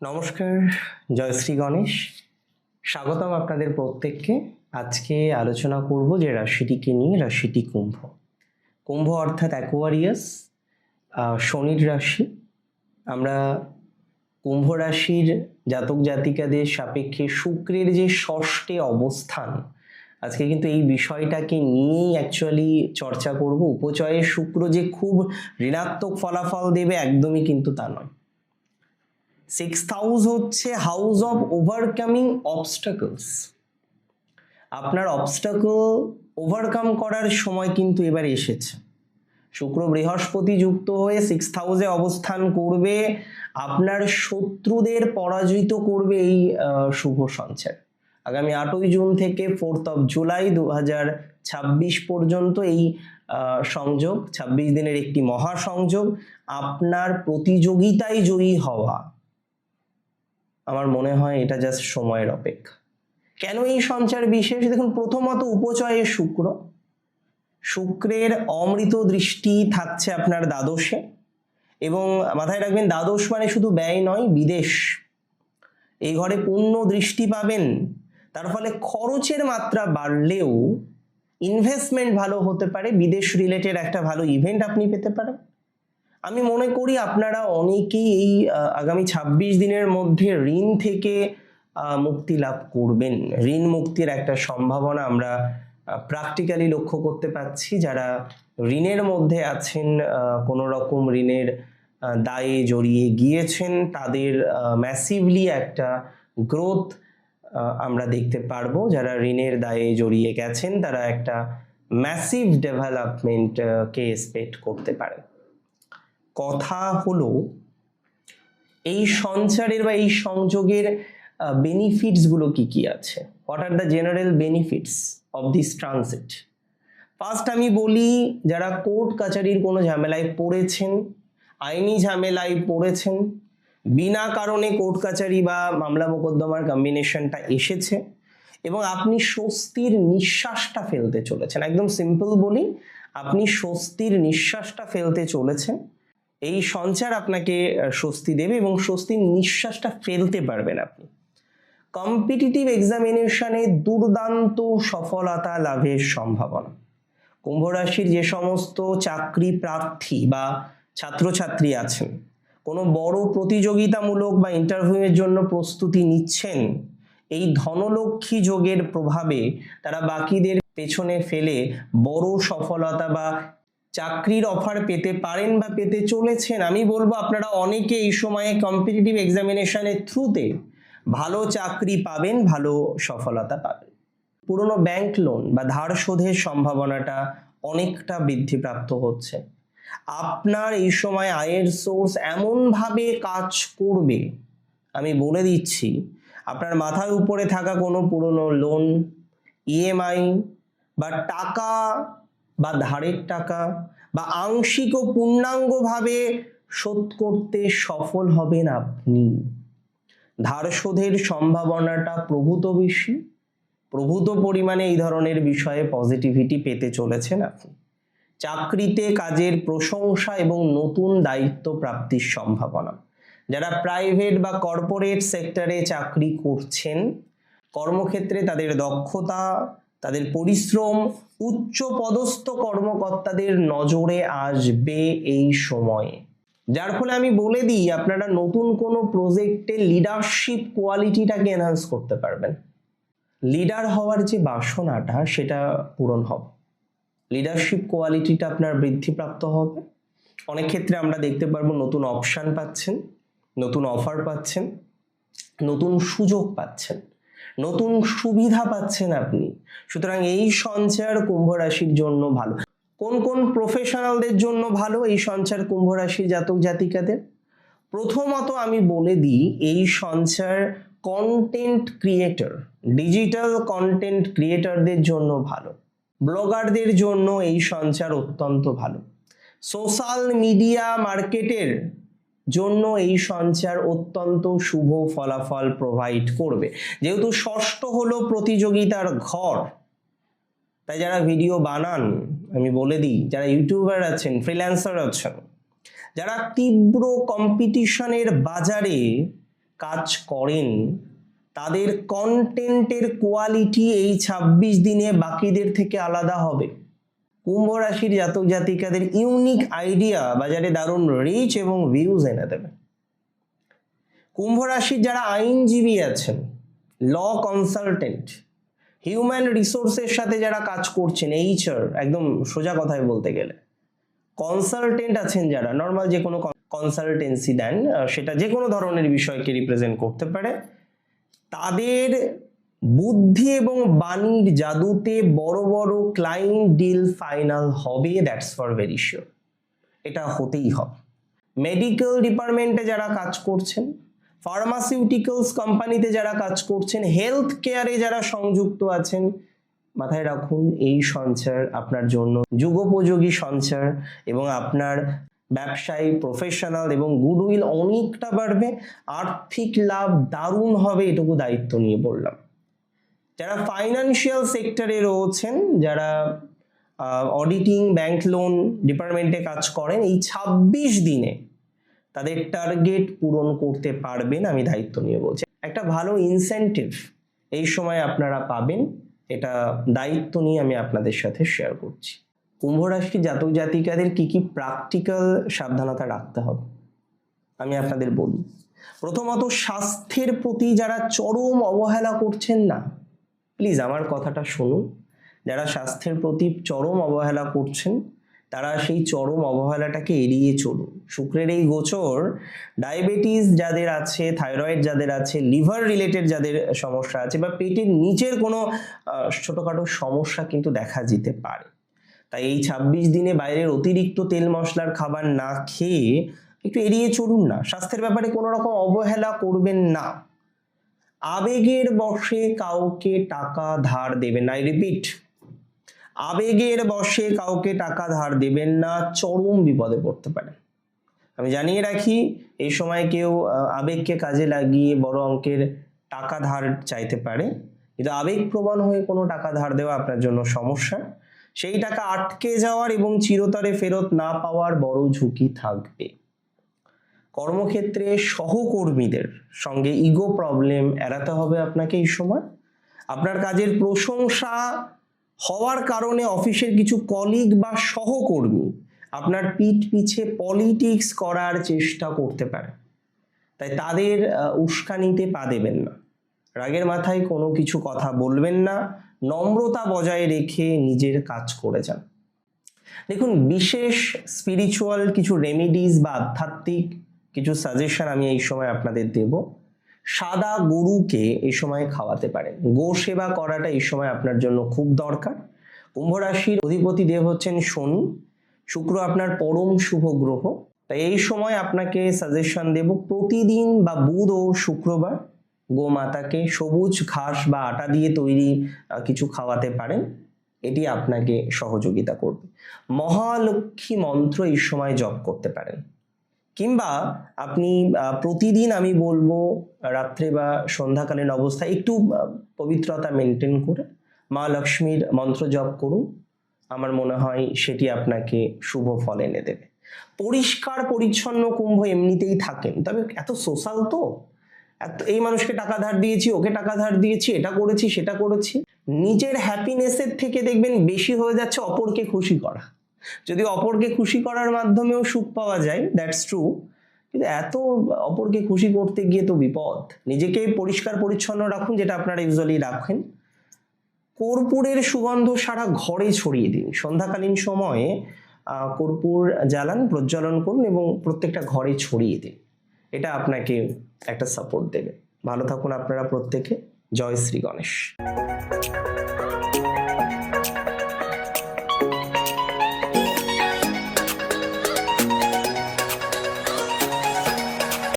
নমস্কার, জয়শ্রী গণেশ। স্বাগতম আপনাদের প্রত্যেককে। আজকে আলোচনা করব যে রাশিটিকে নিয়ে, রাশিটি কুম্ভ। কুম্ভ অর্থাৎ অ্যাকোয়ারিয়াস, শনির রাশি। আমরা কুম্ভ রাশির জাতক জাতিকাদের সাপেক্ষে শুক্রের যে ষষ্ঠে অবস্থান, আজকে কিন্তু এই বিষয়টাকে নিয়েই অ্যাকচুয়ালি চর্চা করব। উপচয়ে শুক্র যে খুব ঋণাত্মক ফলাফল দেবে একদমই কিন্তু তা নয়। 6th হাউস হচ্ছে হাউস অফ ওভারকামিং অবস্টাকলস। আপনার অবস্টাকল ওভারকাম করার সময় কিন্তু এবার এসেছে। শুক্র বৃহস্পতি যুক্ত হয়ে 6th হাউসে অবস্থান করবে, আপনার শত্রুদের পরাজিত করবে এই শুভ সঞ্চার। আগামী 8ই জুন থেকে 4th অফ জুলাই 2026 পর্যন্ত এই সংযোগ, 26 দিনের একটি মহাসংযোগ। আপনার প্রতিযোগিতায় জয়ী হওয়া, আমার মনে হয় এটা জাস্ট সময়ের অপেক্ষা। কেন এই সঞ্চার বিশেষ? দেখুন, প্রথমত উপচয়ে শুক্র, শুক্রের অমৃত দৃষ্টি থাকছে আপনার দ্বাদশে, এবং মাথায় রাখবেন দ্বাদশ মানে শুধু ব্যয় নয়, বিদেশ। এই ঘরে পূর্ণ দৃষ্টি পাবেন, তার ফলে খরচের মাত্রা বাড়লেও ইনভেস্টমেন্ট ভালো হতে পারে, বিদেশ রিলেটেড একটা ভালো ইভেন্ট আপনি পেতে পারেন। আমি মনে করি আপনারা অনেকেই এই আগামী 26 দিনের মধ্যে ঋণ থেকে মুক্তি লাভ করবেন। ঋণ মুক্তির একটা সম্ভাবনা আমরা প্র্যাকটিক্যালি লক্ষ্য করতে পাচ্ছি। যারা ঋণের মধ্যে আছেন, কোনো রকম ঋণের দায়ে জড়িয়ে গিয়েছেন, তাদের ম্যাসিভলি একটা গ্রোথ আমরা দেখতে পারবো। যারা ঋণের দায়ে জড়িয়ে গেছেন তারা একটা ম্যাসিভ ডেভেলপমেন্টকে এক্সপেক্ট করতে পারে। কথা হলো, এই সঞ্চারের বা এই সংযোগের বেনিফিটস গুলো কি কি আছে? What are the general benefits of this transit? First আমি বলি, যারা কোর্ট কাচারির কোনো ঝামেলায় পড়েছেন, আইনি ঝামেলায় পড়েছেন, বিনা কারণে কোর্ট কাচারি বা মামলা মোকদ্দমার কম্বিনেশনটা এসেছে এবং আপনি স্বস্তির নিঃশ্বাসটা ফেলতে চলেছেন, একদম সিম্পল বলি, আপনি স্বস্তির নিঃশ্বাসটা ফেলতে চলেছেন। এই সঞ্চার আপনাকে স্বস্তি দেবে এবং স্বস্তির নিঃশ্বাসটা ফেলতে পারবেন আপনি। কম্পিটিটিভ এক্সামিনেশনে দুর্দান্ত সফলতা লাভের সম্ভাবনা। কুম্ভ রাশির যে সমস্ত চাকরি প্রার্থী বা ছাত্রছাত্রী আছেন, কোনো বড় প্রতিযোগিতামূলক বা ইন্টারভিউয়ের জন্য প্রস্তুতি নিচ্ছেন, এই ধনলক্ষ্মী যোগের প্রভাবে তারা বাকিদের পেছনে ফেলে বড় সফলতা বা চাকরির অফার পেতে পারেন বা পেতে চলেছেন। আমি বলবো আপনারা অনেকে এই সময়ে কম্পিটিটিভ এক্সামিনেশনের থ্রুতে ভালো চাকরি পাবেন, ভালো সফলতা পাবেন। পুরনো ব্যাংক লোন বা ধার শোধের সম্ভাবনাটা অনেকটা বৃদ্ধিপ্রাপ্ত হচ্ছে। আপনার এই সময় আয়ের সোর্স এমনভাবে কাজ করবে, আমি বলে দিচ্ছি, আপনার মাথার উপরে থাকা কোনো পুরনো লোন, ইএমআই বা টাকা বা ধারের টাকা বা আংশিক ও পূর্ণাঙ্গভাবে শোধ করতে সফল হবেন আপনি। ধার শোধের সম্ভাবনাটা প্রভূত বেশি, প্রভূত পরিমাণে এই ধরনের বিষয়ে পজিটিভিটি পেতে চলেছেন আপনি। চাকরিতে কাজের প্রশংসা এবং নতুন দায়িত্ব প্রাপ্তির সম্ভাবনা। যারা প্রাইভেট বা কর্পোরেট সেক্টরে চাকরি করছেন, কর্মক্ষেত্রে তাদের দক্ষতা, তাদের পরিশ্রম উচ্চ পদস্থ কর্মকর্তাদের নজরে আসবে এই সময়ে। যার ফলে আমি বলে দিই, আপনারা নতুন কোনো প্রজেক্টে লিডারশিপ কোয়ালিটিটাকে এনহান্স করতে পারবেন। লিডার হওয়ার যে বাসনাটা সেটা পূরণ হবে, লিডারশিপ কোয়ালিটিটা আপনার বৃদ্ধিপ্রাপ্ত হবে। অনেক ক্ষেত্রে আমরা দেখতে পারবো নতুন অপশান পাচ্ছেন, নতুন অফার পাচ্ছেন, নতুন সুযোগ পাচ্ছেন, নতুন সুবিধা পাচ্ছেন আপনি। সুতরাং এই সঞ্চার কুম্ভ রাশির জন্য ভালো। কোন কোন প্রফেশনালদের জন্য ভালো এই সঞ্চার কুম্ভ রাশির জাতক জাতিকাদের? প্রথমত আমি বলে দিই, এই সঞ্চার কন্টেন্ট ক্রিয়েটর, ডিজিটাল কন্টেন্ট ক্রিয়েটরদের জন্য ভালো। ব্লগারদের জন্য এই সঞ্চার অত্যন্ত ভালো। সোশ্যাল মিডিয়া মার্কেটের জন্য এই সঞ্চার অত্যন্ত শুভ ফলাফল প্রোভাইড করবে। যেহেতু ষষ্ঠ হলো প্রতিযোগিতার ঘর, তাই যারা ভিডিও বানান, আমি বলে দিই, যারা ইউটিউবার আছেন, ফ্রিল্যান্সার আছেন, যারা তীব্র কম্পিটিশনের বাজারে কাজ করেন তাদের কন্টেন্টের কোয়ালিটি এই 26 দিনে বাকিদের থেকে আলাদা হবে। কুম্ভ রাশির জাতক জাতিকাদের ইউনিক আইডিয়া বাজারে দারুণ রিচ এবং ভিউজ এনে দেবে। কুম্ভ রাশির যারা আইনজীবী আছেন, ল কনসালটেন্ট, হিউম্যান রিসোর্সের সাথে যারা কাজ করছেন, এইচআর, একদম সোজা কথায় বলতে গেলে কনসালটেন্ট আছেন যারা, নর্মাল যে কোনো কনসালটেন্সি দেন, সেটা যে কোনো ধরনের বিষয়কে রিপ্রেজেন্ট করতে পারে, তাদের বুদ্ধি এবং বাণীর জাদুতে বড় বড় ক্লায়েন্ট ডিল ফাইনাল হবে, দ্যাটস ফর ভেরি শিওর। এটা হতেই হবে। মেডিকেল ডিপার্টমেন্টে যারা কাজ করছেন, ফার্মাসিউটিক্যালস কোম্পানিতে যারা কাজ করছেন, হেলথ কেয়ারে যারা সংযুক্ত আছেন, মাথায় রাখুন এই সঞ্চার আপনার জন্য যুগোপযোগী সঞ্চার এবং আপনার ব্যবসায়ী, প্রফেশনাল এবং গুডউইল অনেকটা বাড়বে। আর্থিক লাভ দারুণ হবে, এটুকু দায়িত্ব নিয়ে বললাম। যারা ফাইন্যান্সিয়াল সেক্টরে রয়েছেন, যারা অডিটিং, ব্যাংক লোন ডিপার্টমেন্টে কাজ করেন, এই 26 দিনে তাদের টার্গেট পূরণ করতে পারবেন, আমি দায়িত্ব নিয়ে বলছি। একটা ভালো ইনসেন্টিভ এই সময় আপনারা পাবেন, এটা দায়িত্ব নিয়ে আমি আপনাদের সাথে শেয়ার করছি। কুম্ভ রাশির জাতক জাতিকাদের কি কি প্র্যাকটিক্যাল সাবধানতা রাখতে হবে আমি আপনাদের বলি। প্রথমত, স্বাস্থ্যের প্রতি যারা চরম অবহেলা করছেন না, প্লিজ আমার কথাটা শুনুন। যারা স্বাস্থ্যের প্রতি চরম অবহেলা করছেন তারা সেই চরম অবহেলাটাকে এড়িয়ে চলুন। শুক্রের এই গোচর ডায়াবেটিস যাদের আছে, থাইরয়েড যাদের আছে, লিভার রিলেটেড যাদের সমস্যা আছে, বা পেটের নিচের কোনো ছোটোখাটো সমস্যা কিন্তু দেখা যেতে পারে। তাই এই 26 দিনে বাইরের অতিরিক্ত তেল মশলার খাবার না খেয়ে একটু এড়িয়ে চলুন না। স্বাস্থ্যের ব্যাপারে কোনো রকম অবহেলা করবেন না। আবেগের বশে কাউকে টাকা ধার দেবেন না। আই রিপিট, আবেগের বশে কাউকে টাকা ধার দেবেন না, চরম বিপদে পড়তে পারেন। আমি জানিয়ে রাখি, এই সময় কেউ আবেগকে কাজে লাগিয়ে বড় অঙ্কের টাকা ধার চাইতে পারে, কিন্তু আবেগপ্রবণ হয়ে কোনো টাকা ধার দেওয়া আপনার জন্য সমস্যা। সেই টাকা আটকে যাওয়ার এবং চিরতরে ফেরত না পাওয়ার বড় ঝুঁকি থাকবে। কর্মক্ষেত্রে সহকর্মীদের সঙ্গে ইগো প্রবলেম এড়াতে হবে আপনাকে এই সময়। আপনার কাজের প্রশংসা হওয়ার কারণে অফিসের কিছু কলিগ বা সহকর্মী আপনার পিঠ পিছে পলিটিক্স করার চেষ্টা করতে পারে, তাই তাদের উস্কানিতে পা দেবেন না। রাগের মাথায় কোনো কিছু কথা বলবেন না, নম্রতা বজায় রেখে নিজের কাজ করে যান। দেখুন, বিশেষ স্পিরিচুয়াল কিছু রেমিডিস বা আধ্যাত্মিক কিছু সাজেশন আমি এই সময় আপনাদের দেব। সাদা গরুকে এই সময় খাওয়াতে পারেন। গো সেবা করাটা এই সময় আপনার জন্য খুব দরকার। কুম্ভ রাশির অধিপতি দেব হচ্ছেন শনি, শুক্র আপনার পরম শুভ গ্রহ। তাই এই সময় আপনাকে সাজেশন দেব, প্রতিদিন বা বুধ ও শুক্রবার গোমাতাকে সবুজ ঘাস বা আটা দিয়ে তৈরি কিছু খাওয়াতে পারেন। এটি আপনাকে সহযোগিতা করবে। মহালক্ষ্মী মন্ত্র এই সময় জপ করতে পারেন, কিংবা আপনি প্রতিদিন আমি বলবো রাত্রে বা সন্ধ্যাকালীন অবস্থায় একটু পবিত্রতা মেনটেন করে মা লক্ষ্মীর মন্ত্র জপ করুন। আমার মনে হয় সেটি আপনাকে শুভ ফল এনে দেবে। পরিষ্কার পরিচ্ছন্ন কুম্ভ এমনিতেই থাকেন, তবে এত সোশ্যাল তো, এই মানুষকে টাকা ধার দিয়েছি, ওকে টাকা ধার দিয়েছি, এটা করেছি সেটা করেছি, নিজের হ্যাপিনেসের থেকে দেখবেন বেশি হয়ে যাচ্ছে অপরকে খুশি করা। যদি অপরকে খুশি করার মাধ্যমেও সুখ পাওয়া যায়, দ্যাটস ট্রু, কিন্তু এত অপরকে খুশি করতে গিয়ে তো বিপদ। নিজেকে পরিষ্কার পরিচ্ছন্ন রাখুন, যেটা আপনারা ইউজুয়ালি রাখেন। কর্পূরের সুগন্ধ সারা ঘরে ছড়িয়ে দিন। সন্ধ্যাকালীন সময়ে কর্পূর জ্বালান, প্রজ্বলন করুন এবং প্রত্যেকটা ঘরে ছড়িয়ে দিন। এটা আপনাকে একটা সাপোর্ট দেবে। ভালো থাকুন আপনারা প্রত্যেকে। জয় শ্রী গণেশ।